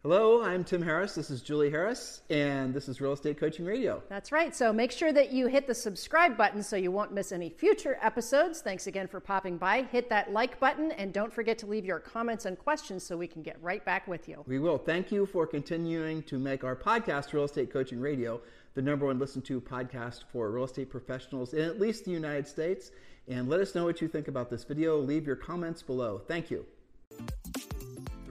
Hello, I'm Tim Harris. This is Julie Harris, and this is Real Estate Coaching Radio. That's right. So make sure that you hit the subscribe button so you won't miss any future episodes. Thanks again for popping by. Hit that like button, and don't forget to leave your comments and questions so we can get right back with you. We will. Thank you for continuing to make our podcast, Real Estate Coaching Radio, the number one listened to podcast for real estate professionals in at least the United States. And let us know what you think about this video. Leave your comments below. Thank you.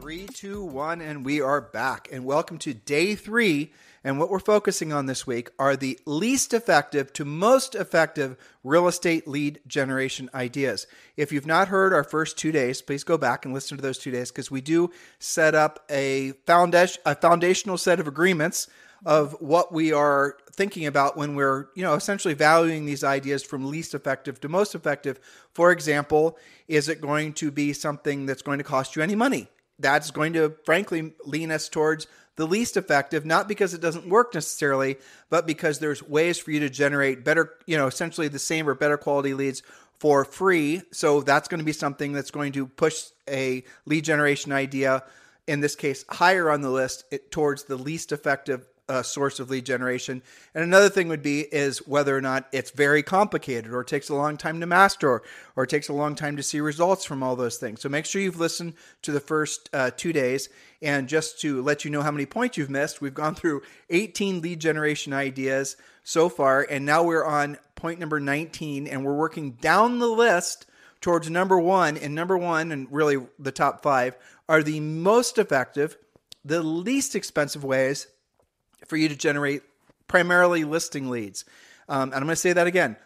3, 2, 1, and we are back. And welcome to day 3. And what we're focusing on this week are the least effective to most effective real estate lead generation ideas. If you've not heard our first 2 days, please go back and listen to those 2 days because we do set up a foundational set of agreements of what we are thinking about when we're, essentially valuing these ideas from least effective to most effective. For example, is it going to be something that's going to cost you any money? That's going to, frankly, lean us towards the least effective, not because it doesn't work necessarily, but because there's ways for you to generate better, essentially the same or better quality leads for free. So that's going to be something that's going to push a lead generation idea, in this case, higher on the list towards the least effective source of lead generation. And another thing would be is whether or not it's very complicated or it takes a long time to master or it takes a long time to see results from all those things. So make sure you've listened to the first 2 days. And just to let you know how many points you've missed, we've gone through 18 lead generation ideas so far. And now we're on point number 19 and we're working down the list towards number 1. And number 1, and really the top 5, are the most effective, the least expensive ways for you to generate primarily listing leads. And I'm going to say that again.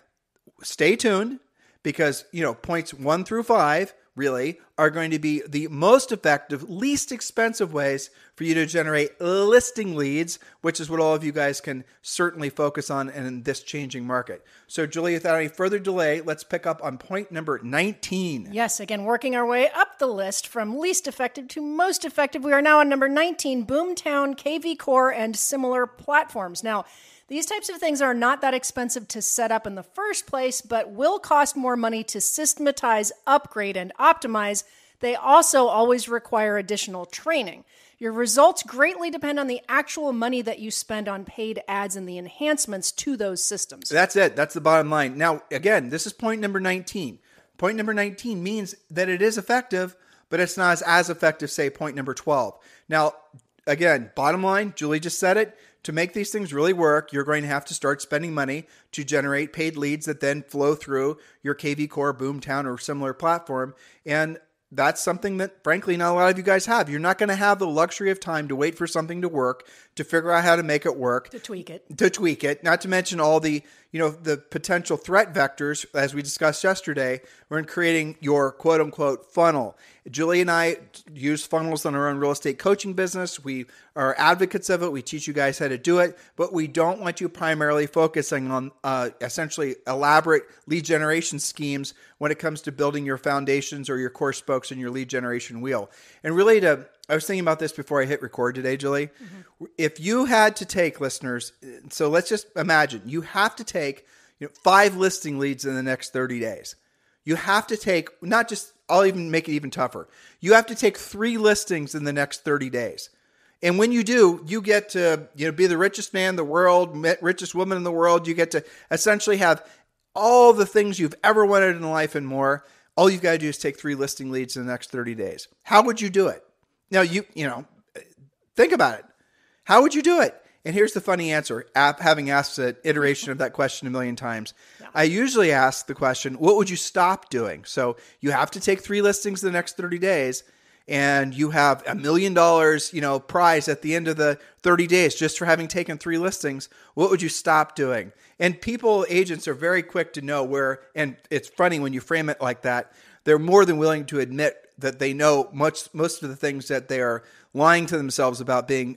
Stay tuned because, points 1 through 5 really are going to be the most effective, least expensive ways for you to generate listing leads, which is what all of you guys can certainly focus on in this changing market. So Julie, without any further delay, let's pick up on point number 19. Yes, again, working our way up the list from least effective to most effective. We are now on number 19, Boomtown, KV Core, and similar platforms. Now, these types of things are not that expensive to set up in the first place, but will cost more money to systematize, upgrade, and optimize. They also always require additional training. Your results greatly depend on the actual money that you spend on paid ads and the enhancements to those systems. That's it. That's the bottom line. Now, again, this is point number 19. Point number 19 means that it is effective, but it's not as effective, say, point number 12. Now, again, bottom line, Julie just said it. To make these things really work, you're going to have to start spending money to generate paid leads that then flow through your KV Core, Boomtown, or similar platform. And that's something that, frankly, not a lot of you guys have. You're not going to have the luxury of time to wait for something to work, to figure out how to make it work. To tweak it. Not to mention all the, the potential threat vectors, as we discussed yesterday, when creating your quote-unquote funnel. Julie and I use funnels in our own real estate coaching business. We are advocates of it. We teach you guys how to do it, but we don't want you primarily focusing on essentially elaborate lead generation schemes when it comes to building your foundations or your core spokes in your lead generation wheel. And really I was thinking about this before I hit record today, Julie. Mm-hmm. If you had to take, listeners, so let's just imagine, you have to take 5 listing leads in the next 30 days. You have to take, not just, I'll even make it even tougher. You have to take 3 listings in the next 30 days. And when you do, you get to be the richest man in the world, richest woman in the world. You get to essentially have all the things you've ever wanted in life and more. All you've got to do is take 3 listing leads in the next 30 days. How would you do it? Now, think about it. How would you do it? And here's the funny answer, having asked an iteration of that question a million times. Yeah. I usually ask the question, what would you stop doing? So you have to take 3 listings in the next 30 days, and you have $1 million, prize at the end of the 30 days just for having taken 3 listings. What would you stop doing? And agents are very quick to know where, and it's funny when you frame it like that, they're more than willing to admit that they know most of the things that they are lying to themselves about being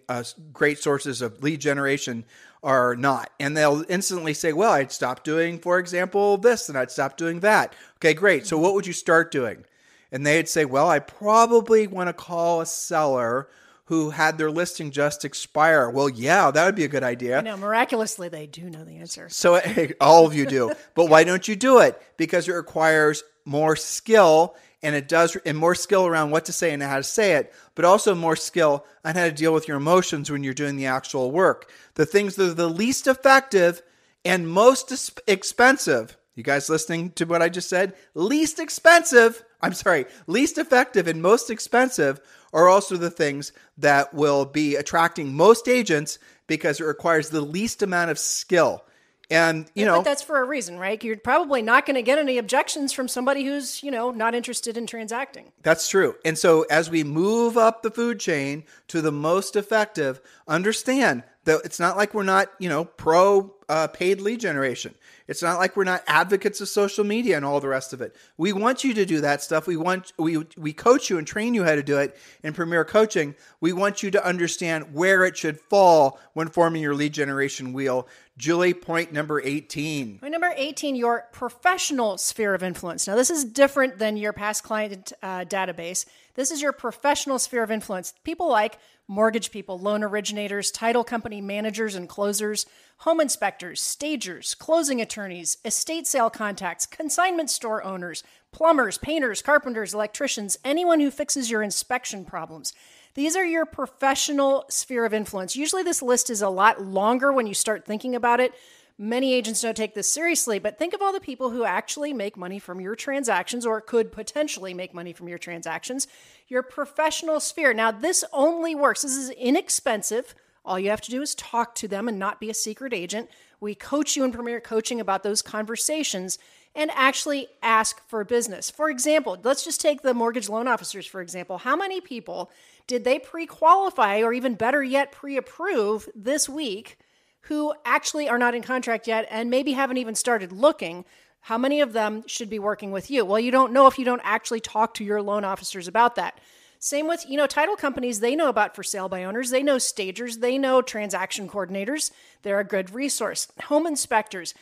great sources of lead generation are not. And they'll instantly say, well, I'd stop doing, for example, this, and I'd stop doing that. Okay, great. So what would you start doing? And they'd say, well, I probably want to call a seller who had their listing just expire. Well, yeah, that would be a good idea. Miraculously, they do know the answer. So all of you do. But why don't you do it? Because it requires more skill and and more skill around what to say and how to say it, but also more skill on how to deal with your emotions when you're doing the actual work. The things that are the least effective and most expensive. You guys listening to what I just said? Least effective and most expensive are also the things that will be attracting most agents because it requires the least amount of skill. And, but that's for a reason, right? You're probably not going to get any objections from somebody who's, not interested in transacting. That's true. And so as we move up the food chain to the most effective, understand that it's not like we're not, pro paid lead generation. It's not like we're not advocates of social media and all the rest of it. We want you to do that stuff. We coach you and train you how to do it in Premier Coaching. We want you to understand where it should fall when forming your lead generation wheel. Julie, point number 18. Point number 18, your professional sphere of influence. Now, this is different than your past client database. This is your professional sphere of influence. People like mortgage people, loan originators, title company managers and closers, home inspectors, stagers, closing attorneys, estate sale contacts, consignment store owners, plumbers, painters, carpenters, electricians, anyone who fixes your inspection problems. These are your professional sphere of influence. Usually this list is a lot longer when you start thinking about it. Many agents don't take this seriously, but think of all the people who actually make money from your transactions or could potentially make money from your transactions. Your professional sphere. Now, this only works. This is inexpensive. All you have to do is talk to them and not be a secret agent. We coach you in Premier Coaching about those conversations and actually ask for business. For example, let's just take the mortgage loan officers, for example. How many people did they pre-qualify or even better yet, pre-approve this week who actually are not in contract yet and maybe haven't even started looking? How many of them should be working with you? Well, you don't know if you don't actually talk to your loan officers about that. Same with, title companies, they know about for sale by owners, they know stagers, they know transaction coordinators. They're a good resource. Home inspectors,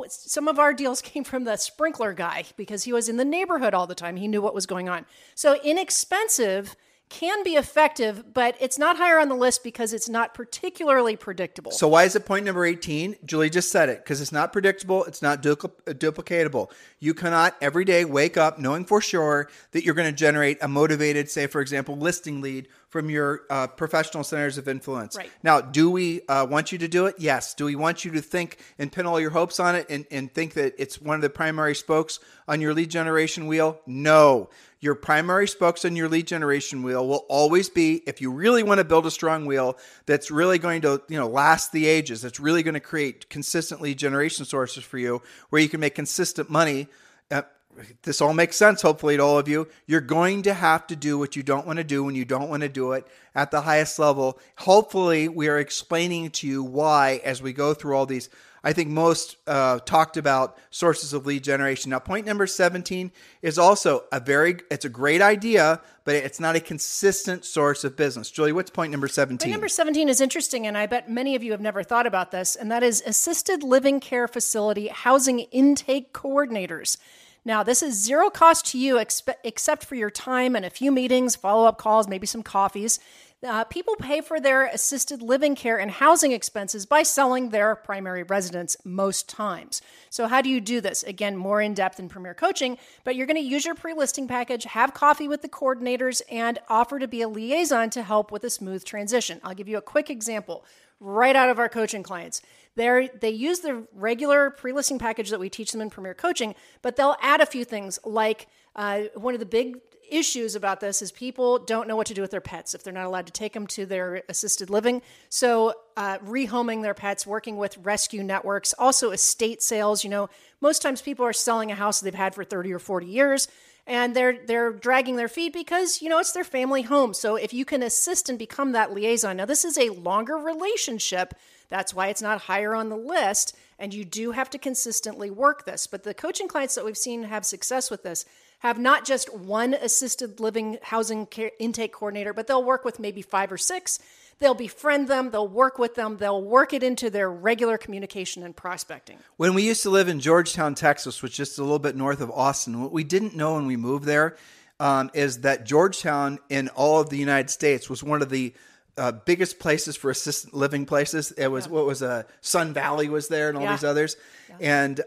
some of our deals came from the sprinkler guy because he was in the neighborhood all the time. He knew what was going on. So inexpensive can be effective, but it's not higher on the list because it's not particularly predictable. So why is it point number 18? Julie just said it, because it's not predictable. It's not duplicatable. You cannot every day wake up knowing for sure that you're going to generate a motivated, say, for example, listing lead from your professional centers of influence. Right. Now, do we want you to do it? Yes. Do we want you to think and pin all your hopes on it and think that it's one of the primary spokes on your lead generation wheel? No. Your primary spokes on your lead generation wheel will always be, if you really want to build a strong wheel that's really going to, last the ages, that's really going to create consistent lead generation sources for you where you can make consistent money. This all makes sense, hopefully, to all of you. You're going to have to do what you don't want to do when you don't want to do it at the highest level. Hopefully, we are explaining to you why as we go through all these, I think most talked about sources of lead generation. Now, point number 17 is also it's a great idea, but it's not a consistent source of business. Julie, what's point number 17? Point number 17 is interesting, and I bet many of you have never thought about this, and that is assisted living care facility housing intake coordinators. Now, this is zero cost to you except for your time and a few meetings, follow-up calls, maybe some coffees. People pay for their assisted living care and housing expenses by selling their primary residence most times. So how do you do this? Again, more in-depth in Premier Coaching, but you're going to use your pre-listing package, have coffee with the coordinators, and offer to be a liaison to help with a smooth transition. I'll give you a quick example right out of our coaching clients. They use the regular pre-listing package that we teach them in Premier Coaching, but they'll add a few things like one of the big issues about this is people don't know what to do with their pets if they're not allowed to take them to their assisted living. So rehoming their pets, working with rescue networks, also estate sales. Most times people are selling a house they've had for 30 or 40 years, and they're dragging their feet because, it's their family home. So if you can assist and become that liaison, now this is a longer relationship. That's why it's not higher on the list, and you do have to consistently work this. But the coaching clients that we've seen have success with this have not just one assisted living housing care intake coordinator, but they'll work with maybe 5 or 6. They'll befriend them. They'll work with them. They'll work it into their regular communication and prospecting. When we used to live in Georgetown, Texas, which is just a little bit north of Austin, what we didn't know when we moved there is that Georgetown in all of the United States was one of the biggest places for assisted living places. It was Sun Valley was there and all these others. And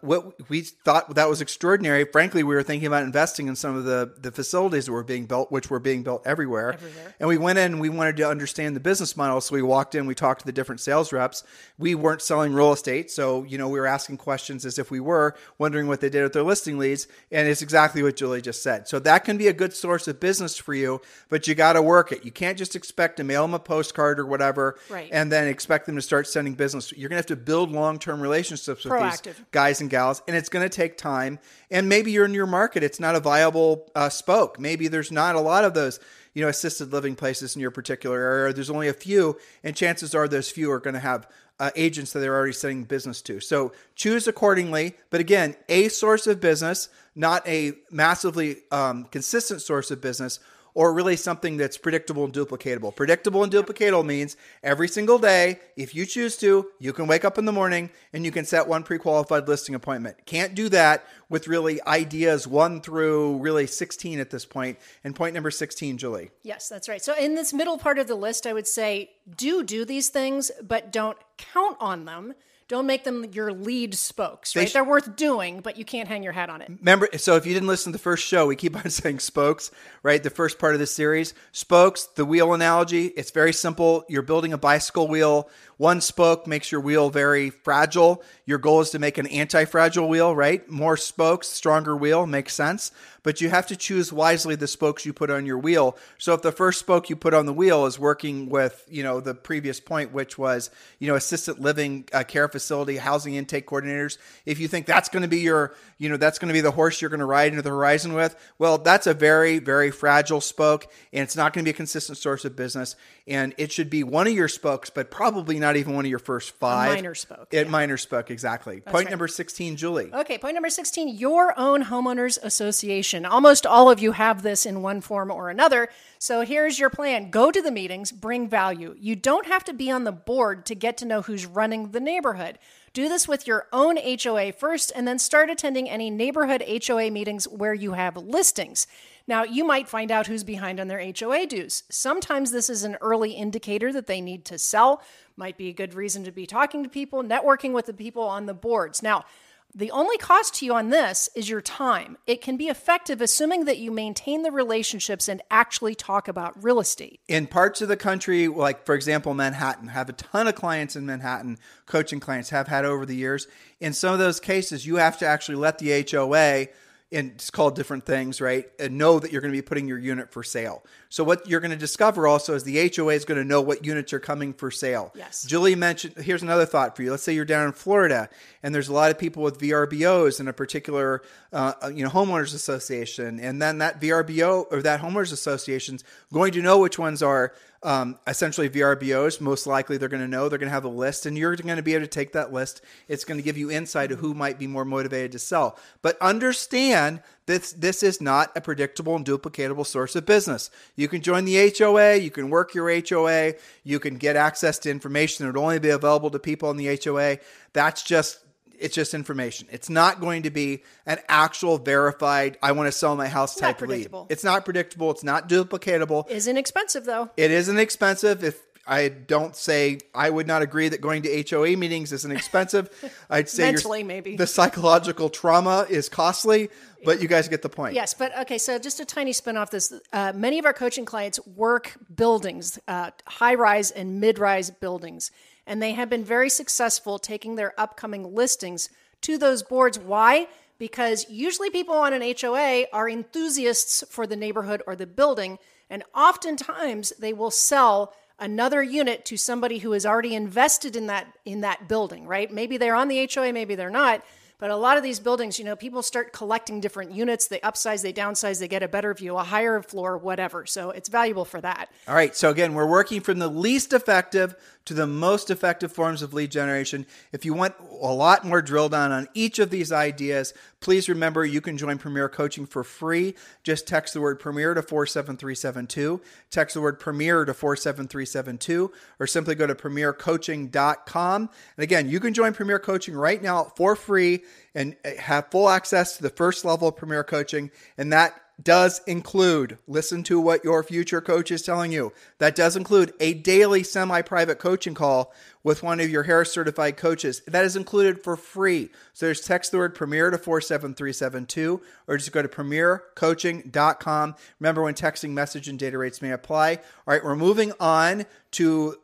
what we thought that was extraordinary. Frankly, we were thinking about investing in some of the facilities that were being built, which were being built everywhere. And we went in and we wanted to understand the business model. So we walked in, we talked to the different sales reps. We weren't selling real estate. So, we were asking questions as if we were, wondering what they did with their listing leads. And it's exactly what Julie just said. So that can be a good source of business for you, but you got to work it. You can't just expect to mail them a postcard or whatever, and then expect them to start sending business. You're going to have to build long-term relationships with these guys and gals, and it's going to take time. And maybe you're in your market, it's not a viable spoke. Maybe there's not a lot of those, assisted living places in your particular area. There's only a few, and chances are those few are going to have agents that they're already sending business to. So choose accordingly. But again, a source of business, not a massively consistent source of business, or really something that's predictable and duplicatable. Predictable and duplicatable means every single day, if you choose to, you can wake up in the morning and you can set one pre-qualified listing appointment. Can't do that with really ideas 1 through really 16 at this point. And point number 16, Julie. Yes, that's right. So in this middle part of the list, I would say do these things, but don't count on them. Don't make them your lead spokes, right? They're worth doing, but you can't hang your hat on it. Remember, so if you didn't listen to the first show, we keep on saying spokes, right? The first part of this series. Spokes, the wheel analogy, it's very simple. You're building a bicycle wheel. One spoke makes your wheel very fragile. Your goal is to make an anti-fragile wheel, right? More spokes, stronger wheel, makes sense. But you have to choose wisely the spokes you put on your wheel. So if the first spoke you put on the wheel is working with, the previous point, which was, assisted living care facility, housing intake coordinators, if you think that's going to be that's going to be the horse you're going to ride into the horizon with, well, that's a very, very fragile spoke, and it's not going to be a consistent source of business. And it should be one of your spokes, but probably not even one of your first 5. A minor spoke. Minor spoke, exactly. That's point number 16, Julie. Okay, point number 16, your own homeowners association. Almost all of you have this in one form or another. So here's your plan. Go to the meetings, bring value. You don't have to be on the board to get to know who's running the neighborhood. Do this with your own HOA first, and then start attending any neighborhood HOA meetings where you have listings. Now, you might find out who's behind on their HOA dues. Sometimes this is an early indicator that they need to sell. Might be a good reason to be talking to people, networking with the people on the boards. Now, the only cost to you on this is your time. It can be effective assuming that you maintain the relationships and actually talk about real estate. In parts of the country, like for example, Manhattan, have a ton of clients in Manhattan, coaching clients have had over the years. In some of those cases, you have to actually let the HOA, and it's called different things, right? And know that you're going to be putting your unit for sale. So what you're going to discover also is the HOA is going to know what units are coming for sale. Yes. Julie mentioned, here's another thought for you. Let's say you're down in Florida and there's a lot of people with VRBOs in a particular homeowners association. And then that VRBO or that homeowners association is going to know which ones are essentially VRBOs. Most likely they're going to know, they're going to have a list, and you're going to be able to take that list. It's going to give you insight of who might be more motivated to sell. But understand this is not a predictable and duplicatable source of business. You can join the HOA, you can work your HOA, you can get access to information that would only be available to people in the HOA. It's just information. It's not going to be an actual verified, I want to sell my house type lead. It's not predictable. It's not duplicatable. Isn't expensive though. It isn't expensive. If I don't say, I would not agree that going to HOA meetings isn't expensive. I'd say mentally, maybe the psychological trauma is costly, but you guys get the point. Yes, but okay, so just a tiny spin off this. Many of our coaching clients work buildings, high-rise and mid-rise buildings, and they have been very successful taking their upcoming listings to those boards. Why? Because usually people on an HOA are enthusiasts for the neighborhood or the building, and oftentimes they will sell another unit to somebody who is already invested in that building, right? Maybe they're on the HOA, maybe they're not. But a lot of these buildings, people start collecting different units. They upsize, they downsize, they get a better view, a higher floor, whatever. So it's valuable for that. All right. So again, we're working from the least effective to the most effective forms of lead generation. If you want a lot more drill down on each of these ideas, please remember you can join Premier Coaching for free. Just text the word Premier to 47372. Text the word Premier to 47372, or simply go to premiercoaching.com. And again, you can join Premier Coaching right now for free and have full access to the first level of Premier Coaching. And that does include, listen to what your future coach is telling you, that does include a daily semi-private coaching call with one of your Harris certified coaches. That is included for free. So just text the word Premier to 47372 or just go to premiercoaching.com. Remember, when texting, message and data rates may apply. All right, we're moving on to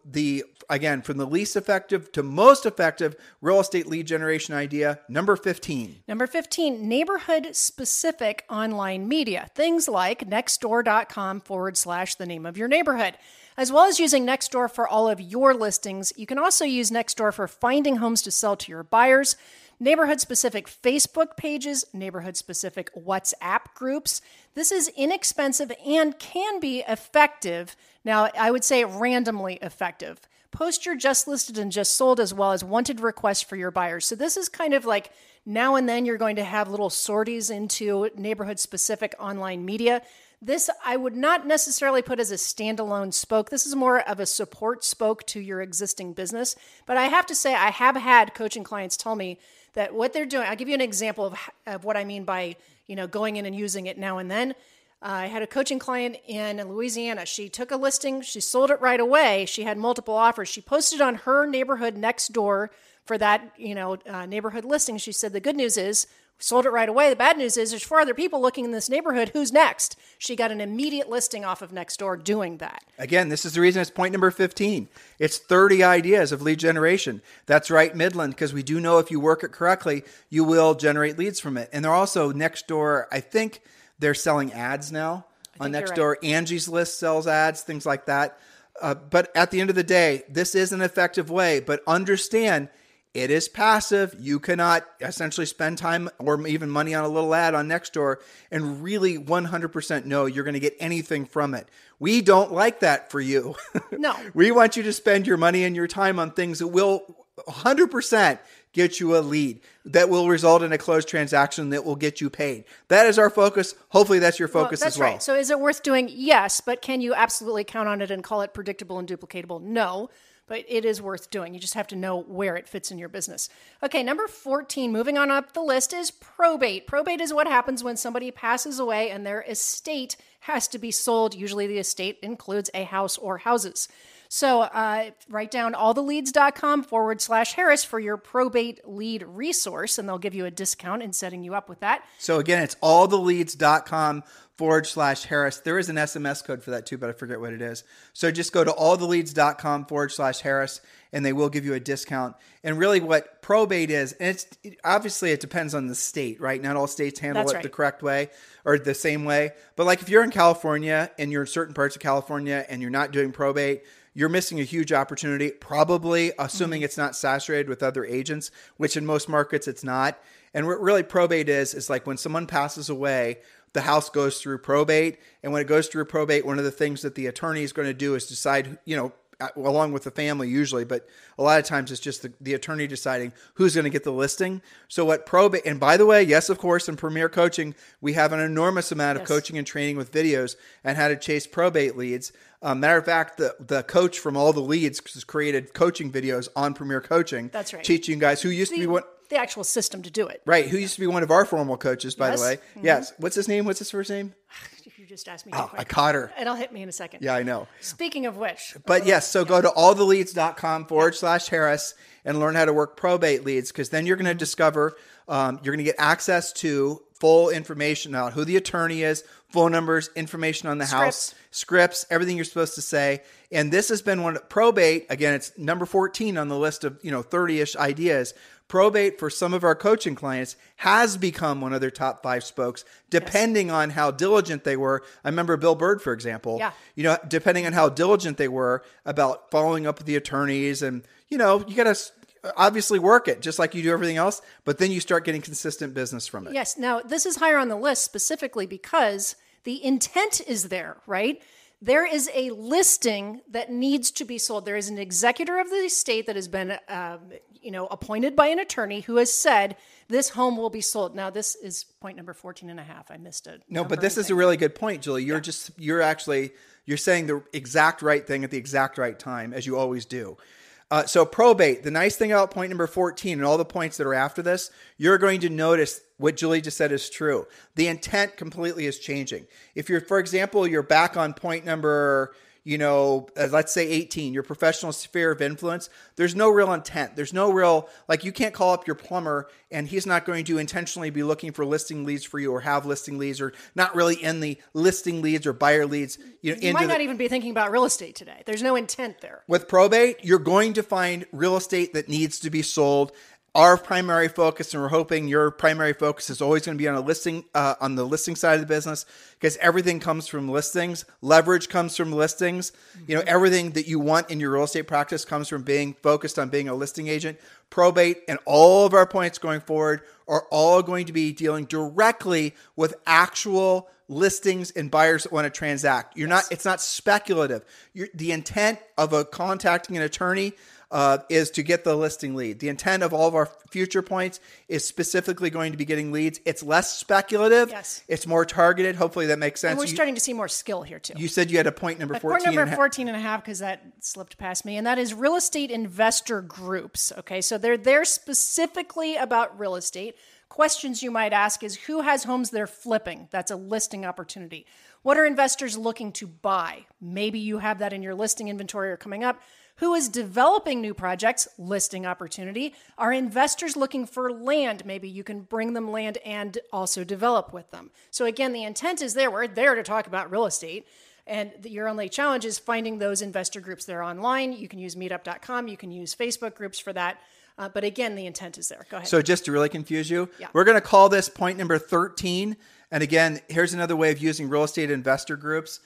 from the least effective to most effective real estate lead generation idea, number 15. Number 15, neighborhood-specific online media. Things like nextdoor.com/the name of your neighborhood. As well as using Nextdoor for all of your listings, you can also use Nextdoor for finding homes to sell to your buyers, neighborhood-specific Facebook pages, neighborhood-specific WhatsApp groups. This is inexpensive and can be effective. Now, I would say randomly effective. Post your just listed and just sold as well as wanted requests for your buyers. So this is kind of like now and then you're going to have little sorties into neighborhood-specific online media. This I would not necessarily put as a standalone spoke. This is more of a support spoke to your existing business. But I have to say, I have had coaching clients tell me that what they're doing, I'll give you an example of what I mean by, going in and using it now and then. I had a coaching client in Louisiana. She took a listing. She sold it right away. She had multiple offers. She posted on her neighborhood Nextdoor for that, neighborhood listing. She said, the good news is, sold it right away. The bad news is there's 4 other people looking in this neighborhood. Who's next? She got an immediate listing off of Nextdoor doing that. Again, this is the reason it's point number 15. It's 30 ideas of lead generation. That's right, Midland, because we do know if you work it correctly, you will generate leads from it. And they're also Nextdoor, I think they're selling ads now on Nextdoor. Right. Angie's List sells ads, things like that. But at the end of the day, this is an effective way, but understand it is passive. You cannot essentially spend time or even money on a little ad on Nextdoor and really 100% know you're going to get anything from it. We don't like that for you. No. We want you to spend your money and your time on things that will 100% get you a lead, that will result in a closed transaction that will get you paid. That is our focus. Hopefully that's your focus as well. That's right. So is it worth doing? Yes, but can you absolutely count on it and call it predictable and duplicatable? No. But it is worth doing. You just have to know where it fits in your business. Okay, number 14, moving on up the list, is probate. Probate is what happens when somebody passes away and their estate has to be sold. Usually the estate includes a house or houses. So write down alltheleads.com/Harris for your probate lead resource, and they'll give you a discount in setting you up with that. So again, it's alltheleads.com/Harris. There is an SMS code for that too, but I forget what it is. So just go to alltheleads.com/Harris and they will give you a discount. And really what probate is, and obviously it depends on the state, right? Not all states handle it the correct way or the same way. But like if you're in California and you're in certain parts of California and you're not doing probate, you're missing a huge opportunity, probably assuming it's not saturated with other agents, which in most markets it's not. And what really probate is like when someone passes away, the house goes through probate. And when it goes through probate, one of the things that the attorney is going to do is decide, along with the family usually, but a lot of times it's just the attorney deciding who's going to get the listing. So what probate, and by the way, yes, of course, in Premier Coaching, we have an enormous amount of coaching and training with videos on how to chase probate leads. Matter of fact, the coach from All the Leads has created coaching videos on Premier Coaching. That's right. Teaching guys who used to be one. The actual system to do it. Right. Who used to be one of our formal coaches, by the way. Mm-hmm. Yes. What's his name? What's his first name? You just asked me too quick. I caught her. It'll hit me in a second. Yeah, I know. Speaking of which. But yes, so go to alltheleads.com/Harris and learn how to work probate leads, because then you're going to discover, you're going to get access to full information on who the attorney is, phone numbers, information on the house, scripts, everything you're supposed to say. And this has been probate, again, it's number 14 on the list of, 30-ish ideas. Probate for some of our coaching clients has become one of their top 5 spokes, depending on how diligent they were. I remember Bill Bird, for example, depending on how diligent they were about following up with the attorneys. And, you got to obviously work it just like you do everything else, but then you start getting consistent business from it. Yes. Now, this is higher on the list specifically because the intent is there, right? There is a listing that needs to be sold. There is an executor of the estate that has been, appointed by an attorney who has said this home will be sold. Now, this is point number 14 and a half. I missed it. No, but this is a really good point, Julie. You're saying the exact right thing at the exact right time, as you always do. So probate, the nice thing about point number 14 and all the points that are after this, you're going to notice what Julie just said is true. The intent completely is changing. If you're, for example, you're back on point number, let's say 18, your professional sphere of influence, there's no real intent. There's no real, you can't call up your plumber and he's not going to intentionally be looking for listing leads for you or have listing leads or not really in the listing leads or buyer leads. You might not even be thinking about real estate today. There's no intent there. With probate, you're going to find real estate that needs to be sold. Our primary focus, and we're hoping your primary focus is always going to be on on the listing side of the business, because everything comes from listings. Leverage comes from listings. Everything that you want in your real estate practice comes from being focused on being a listing agent. Probate and all of our points going forward are all going to be dealing directly with actual listings and buyers that want to transact. It's not speculative. The intent of contacting an attorney is to get the listing lead. The intent of all of our future points is specifically going to be getting leads. It's less speculative. Yes. It's more targeted. Hopefully that makes sense. And we're starting to see more skill here too. You said you had a point number 14. Point number 14 and a half, because that slipped past me, and that is real estate investor groups. Okay, so they're there specifically about real estate. Questions you might ask is, who has homes they're flipping? That's a listing opportunity. What are investors looking to buy? Maybe you have that in your listing inventory or coming up. Who is developing new projects? Listing opportunity. Are investors looking for land? Maybe you can bring them land and also develop with them. So again, the intent is there. We're there to talk about real estate. And your only challenge is finding those investor groups. They're online. You can use meetup.com. You can use Facebook groups for that. But again, the intent is there. Go ahead. So just to really confuse you, we're going to call this point number 13. And again, here's another way of using real estate investor groups.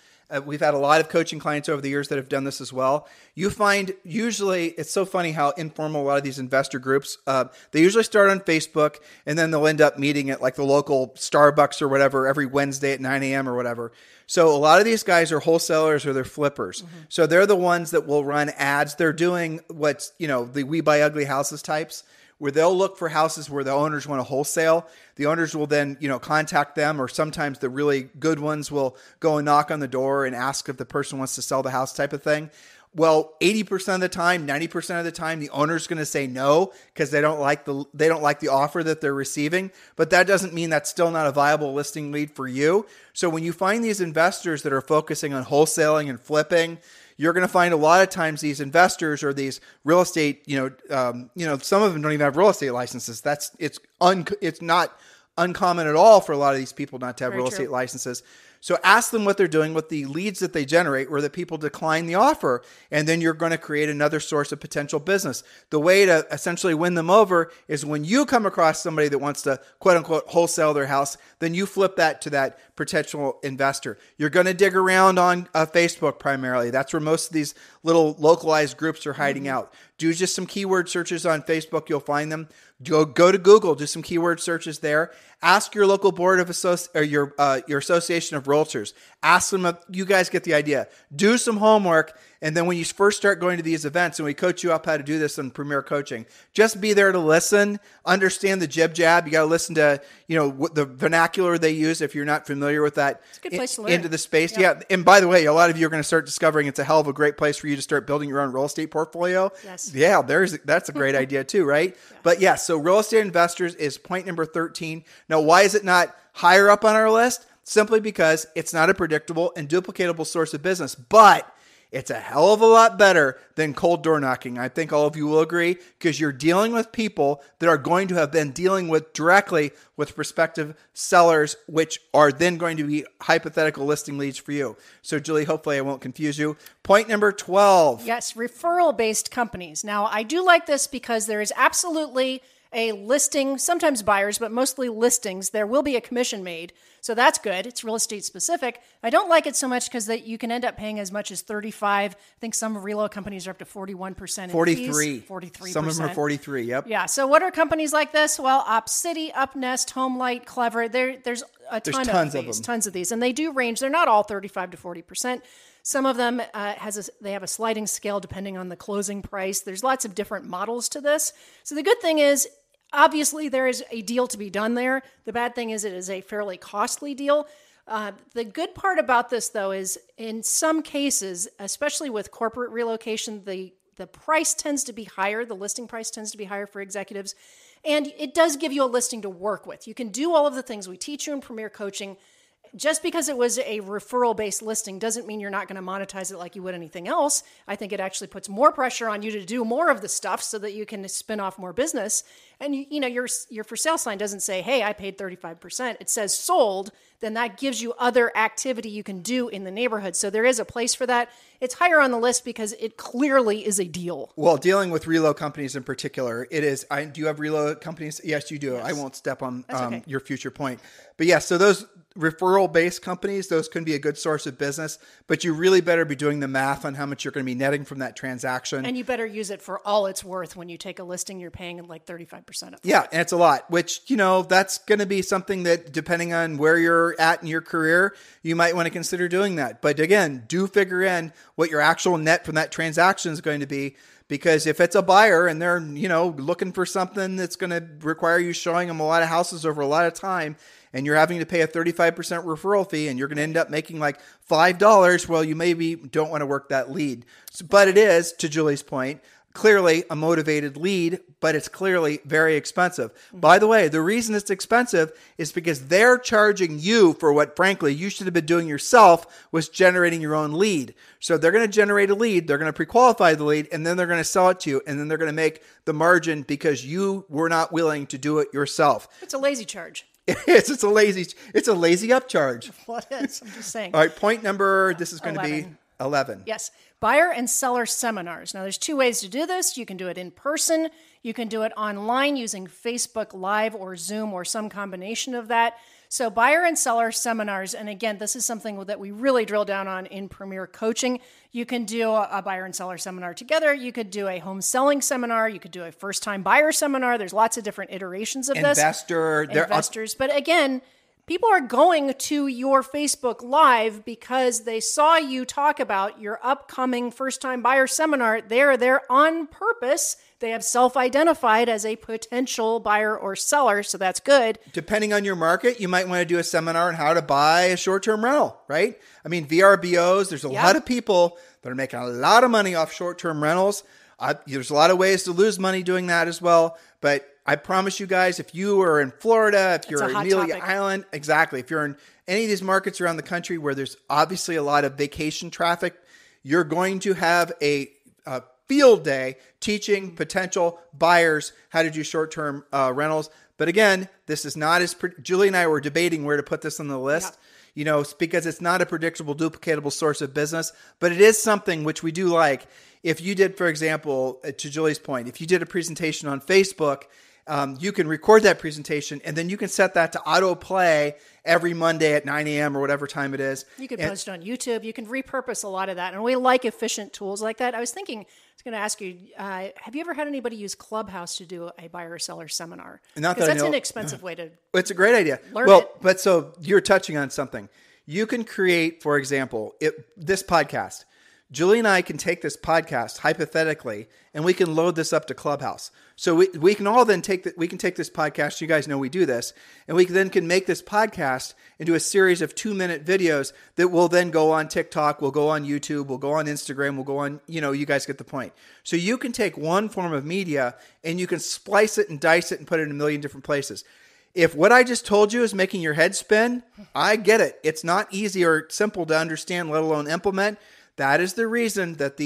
We've had a lot of coaching clients over the years that have done this as well. You find usually, it's so funny how informal a lot of these investor groups, they usually start on Facebook and then they'll end up meeting at the local Starbucks or whatever every Wednesday at 9 a.m. or whatever. So a lot of these guys are wholesalers or they're flippers. Mm-hmm. So they're the ones that will run ads. They're doing what's, the We Buy Ugly Houses types, where they'll look for houses where the owners want to wholesale. The owners will then, contact them, or sometimes the really good ones will go and knock on the door and ask if the person wants to sell the house type of thing. Well, 80% of the time, 90% of the time, the owner's going to say no because they don't like the offer that they're receiving. But that doesn't mean that's still not a viable listing lead for you. So when you find these investors that are focusing on wholesaling and flipping, you're going to find a lot of times these investors or these real estate, some of them don't even have real estate licenses. It's not uncommon at all for a lot of these people not to have real estate licenses. So ask them what they're doing with the leads that they generate where the people decline the offer, and then you're going to create another source of potential business. The way to essentially win them over is when you come across somebody that wants to quote unquote wholesale their house, then you flip that to that potential investor. You're going to dig around on Facebook primarily. That's where most of these little localized groups are hiding out. Do just some keyword searches on Facebook. You'll find them. Go to Google, do some keyword searches there. Ask your local board of your association of realtors. Ask them, you guys get the idea. Do some homework. And then when you first start going to these events, and we coach you up how to do this in Premier Coaching, just be there to listen, understand the jib jab. You got to listen to, what the vernacular they use if you're not familiar with that. It's a good place to learn. Into the space. Yeah. And by the way, a lot of you are going to start discovering it's a hell of a great place for you to start building your own real estate portfolio. Yes. Yeah, that's a great idea too, right? Yeah. But yes, so real estate investors is point number 13. Now, why is it not higher up on our list? Simply because it's not a predictable and duplicatable source of business, but it's a hell of a lot better than cold door knocking. I think all of you will agree, because you're dealing with people that are going to have been dealing with directly with prospective sellers, which are then going to be hypothetical listing leads for you. So Julie, hopefully I won't confuse you. Point number 12. Yes, referral-based companies. Now, I do like this because there is absolutely a listing, sometimes buyers, but mostly listings. There will be a commission made. So that's good. It's real estate specific. I don't like it so much because you can end up paying as much as 35%. I think some reload companies are up to 41% in 43. fees. 43%. Some of them are 43. Yep. Yeah. So what are companies like this? Well, OpCity, UpNest, HomeLight, Clever. There's tons of these, and they do range. They're not all 35 to 40%. Some of them they have a sliding scale depending on the closing price. There's lots of different models to this. So the good thing is, obviously, there is a deal to be done there. The bad thing is it is a fairly costly deal. The good part about this, though, is in some cases, especially with corporate relocation, the the price tends to be higher. The listing price tends to be higher for executives. And it does give you a listing to work with. You can do all of the things we teach you in Premier Coaching. Just because it was a referral-based listing doesn't mean you're not going to monetize it like you would anything else. I think it actually puts more pressure on you to do more of the stuff so that you can spin off more business. And your for sale sign doesn't say, hey, I paid 35%. It says sold. Then that gives you other activity you can do in the neighborhood. So there is a place for that. It's higher on the list because it clearly is a deal. Well, dealing with reload companies in particular, it is. Do you have reload companies? Yes, you do. Yes. I won't step on okay. Your future point. But yeah, so those referral-based companies, those can be a good source of business, but you really better be doing the math on how much you're going to be netting from that transaction. And you better use it for all it's worth. When you take a listing, you're paying like 35% of it. Yeah, and it's a lot, which, that's going to be something that, depending on where you're at in your career, you might want to consider doing that. But again, do figure in what your actual net from that transaction is going to be. Because if it's a buyer and they're, looking for something that's going to require you showing them a lot of houses over a lot of time, and you're having to pay a 35% referral fee and you're going to end up making like $5, well, you maybe don't want to work that lead. But it is, to Julie's point, clearly a motivated lead, but it's clearly very expensive. Mm-hmm. By the way, the reason it's expensive is because they're charging you for what, frankly, you should have been doing yourself, was generating your own lead. So they're going to generate a lead, they're going to pre-qualify the lead, and then they're going to sell it to you, and then they're going to make the margin because you were not willing to do it yourself. It's a lazy charge. It's a lazy upcharge. Well, it is. I'm just saying. All right, point number, this is going 11. To be 11. Yes. Buyer and seller seminars. Now, there's two ways to do this. You can do it in person. You can do it online using Facebook Live or Zoom or some combination of that. So buyer and seller seminars. And again, this is something that we really drill down on in Premier Coaching. You can do a buyer and seller seminar together. You could do a home selling seminar. You could do a first-time buyer seminar. There's lots of different iterations of this. Investors. But again, people are going to your Facebook Live because they saw you talk about your upcoming first-time buyer seminar. They're there on purpose. They have self-identified as a potential buyer or seller, so that's good. Depending on your market, you might want to do a seminar on how to buy a short-term rental, right? I mean, VRBOs, there's a lot of people that are making a lot of money off short-term rentals. There's a lot of ways to lose money doing that as well, but I promise you guys, if you are in Florida, if you're in Amelia Island, exactly. If you're in any of these markets around the country where there's obviously a lot of vacation traffic, you're going to have a field day teaching potential buyers how to do short-term rentals. But again, this is not Julie and I were debating where to put this on the list. Yeah. Because it's not a predictable, duplicatable source of business, but it is something which we do like. If you did, for example, to Julie's point, if you did a presentation on Facebook, you can record that presentation and then you can set that to autoplay every Monday at 9 a.m. or whatever time it is. You can post it on YouTube. You can repurpose a lot of that. And we like efficient tools like that. I was going to ask you, have you ever had anybody use Clubhouse to do a buyer or seller seminar? Because that's an inexpensive way to It's a great idea. But so you're touching on something. You can create, for example, this podcast. Julie and I can take this podcast hypothetically, and we can load this up to Clubhouse. So we can all then take this podcast. You guys know we do this, and we then can make this podcast into a series of 2-minute videos that will then go on TikTok, will go on YouTube, will go on Instagram, will go on. You guys get the point. So you can take one form of media and you can splice it and dice it and put it in a million different places. If what I just told you is making your head spin, I get it. It's not easy or simple to understand, let alone implement. That is the reason that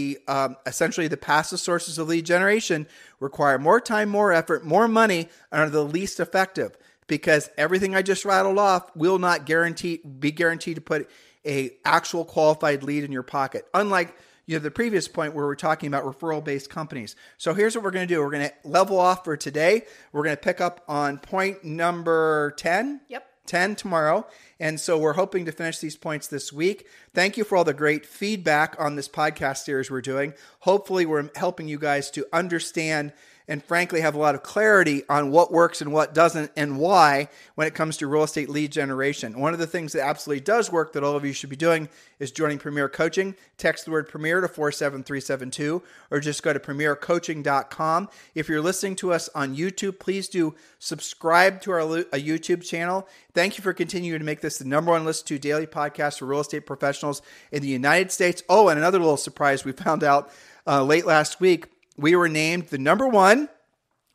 essentially the passive sources of lead generation require more time, more effort, more money, and are the least effective, because everything I just rattled off will not be guaranteed to put a actual qualified lead in your pocket. Unlike the previous point where we're talking about referral-based companies. So here's what we're going to do. We're going to level off for today. We're going to pick up on point number 10. Yep. 10 tomorrow. And so we're hoping to finish these points this week. Thank you for all the great feedback on this podcast series we're doing. Hopefully we're helping you guys to understand and frankly have a lot of clarity on what works and what doesn't and why when it comes to real estate lead generation. One of the things that absolutely does work that all of you should be doing is joining Premier Coaching. Text the word Premier to 47372 or just go to premiercoaching.com. If you're listening to us on YouTube, please do subscribe to our YouTube channel. Thank you for continuing to make this the number one listen to daily podcast for real estate professionals in the United States. Oh, and another little surprise we found out. late last week, we were named the #1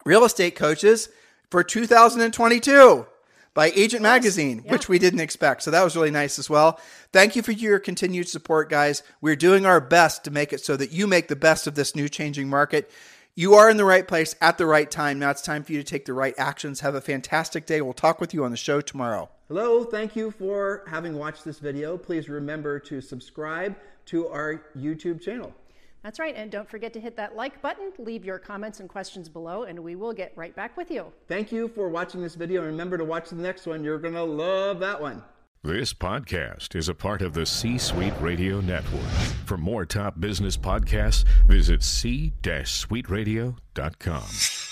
real estate coaches for 2022 by Agent Magazine, which we didn't expect. So that was really nice as well. Thank you for your continued support, guys. We're doing our best to make it so that you make the best of this new changing market. You are in the right place at the right time. Now it's time for you to take the right actions. Have a fantastic day. We'll talk with you on the show tomorrow. Hello, thank you for having watched this video. Please remember to subscribe to our YouTube channel. That's right. And don't forget to hit that like button, leave your comments and questions below, and we will get right back with you. Thank you for watching this video. And remember to watch the next one. You're going to love that one. This podcast is a part of the C-Suite Radio Network. For more top business podcasts, visit c-suiteradio.com.